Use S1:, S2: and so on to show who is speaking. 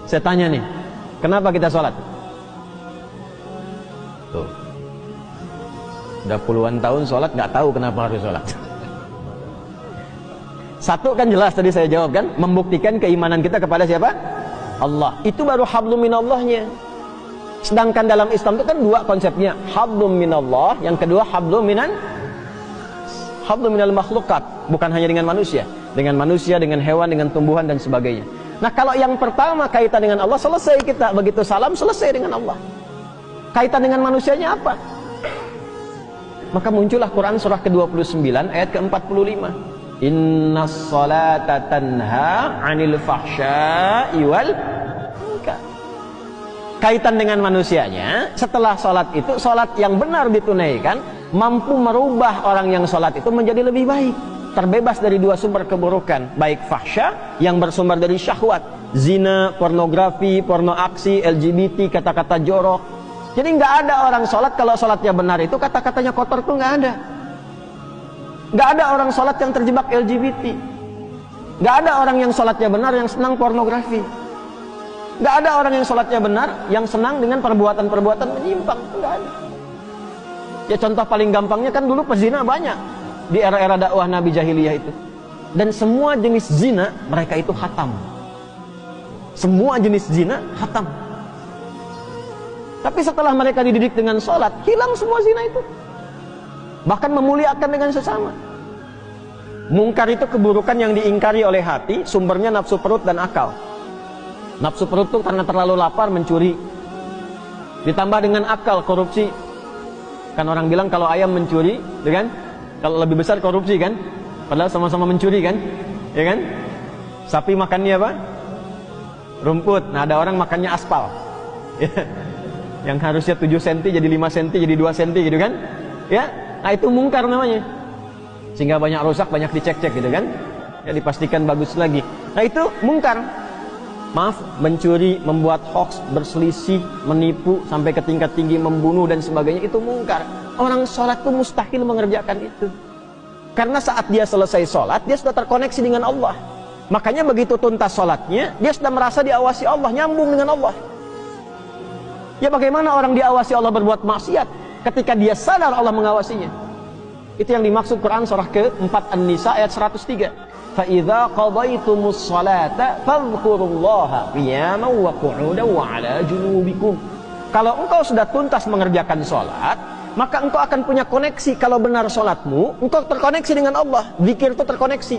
S1: Saya tanya nih, kenapa kita sholat? Tuh, udah puluhan tahun sholat, nggak tahu kenapa harus sholat. Satu kan jelas tadi saya jawab kan, membuktikan keimanan kita kepada siapa? Allah. Itu baru hablum minallahnya. Sedangkan dalam Islam itu kan dua konsepnya, hablum minallah, yang kedua hablum minal makhlukat. Bukan hanya dengan manusia, dengan hewan, dengan tumbuhan dan sebagainya. Nah, kalau yang pertama kaitan dengan Allah, selesai kita. Begitu salam, selesai dengan Allah. Kaitan dengan manusianya apa? Maka muncullah Quran surah ke-29 ayat ke-45. Innas salata tanha 'anil fahsya'i wal munkar. Kaitan dengan manusianya, setelah sholat itu, sholat yang benar ditunaikan mampu merubah orang yang sholat itu menjadi lebih baik, terbebas dari dua sumber keburukan, baik fahsya yang bersumber dari syahwat, zina, pornografi, porno aksi, LGBT, kata-kata jorok. Jadi nggak ada orang sholat kalau sholatnya benar itu kata-katanya kotor tuh nggak ada. Nggak ada orang sholat yang terjebak LGBT. Nggak ada orang yang sholatnya benar yang senang pornografi. Nggak ada orang yang sholatnya benar yang senang dengan perbuatan-perbuatan menyimpang. Nggak ada. Ya contoh paling gampangnya kan dulu pezina banyak di era-era dakwah Nabi Jahiliyah itu. Dan semua jenis zina mereka itu khatam. Semua jenis zina khatam. Tapi setelah mereka dididik dengan sholat, hilang semua zina itu. Bahkan memuliakan dengan sesama. Mungkar itu keburukan yang diingkari oleh hati, sumbernya nafsu perut dan akal. Nafsu perut itu karena terlalu lapar mencuri. Ditambah dengan akal, korupsi. Kan orang bilang kalau ayam mencuri, ya kan? Kalau lebih besar korupsi kan? Padahal sama-sama mencuri kan? Ya kan? Sapi makannya apa? Rumput. Nah, ada orang makannya aspal. Yang harusnya 7 cm jadi 5 cm jadi 2 cm gitu kan? Ya? Nah, itu mungkar namanya. Sehingga banyak rusak, banyak dicek-cek gitu kan? Ya, dipastikan bagus lagi. Nah, itu mungkar. Maaf, mencuri, membuat hoax, berselisih, menipu sampai ke tingkat tinggi, membunuh dan sebagainya, itu mungkar. Orang sholat itu mustahil mengerjakan itu. Karena saat dia selesai sholat, dia sudah terkoneksi dengan Allah. Makanya begitu tuntas sholatnya, dia sudah merasa diawasi Allah, nyambung dengan Allah. Ya bagaimana orang diawasi Allah berbuat maksiat ketika dia sadar Allah mengawasinya? Itu yang dimaksud Quran surah ke-4 An-Nisa ayat 103. فَإِذَا قَضَيْتُمُ الصَّلَاةَ فَاذْكُرُوا اللَّهَ قِيَامًا وَقُعُودًا وَعَلَى جُنُوبِكُمْ. Kalau engkau sudah tuntas mengerjakan sholat, maka engkau akan punya koneksi. Kalau benar sholatmu, engkau terkoneksi dengan Allah. Zikir itu terkoneksi.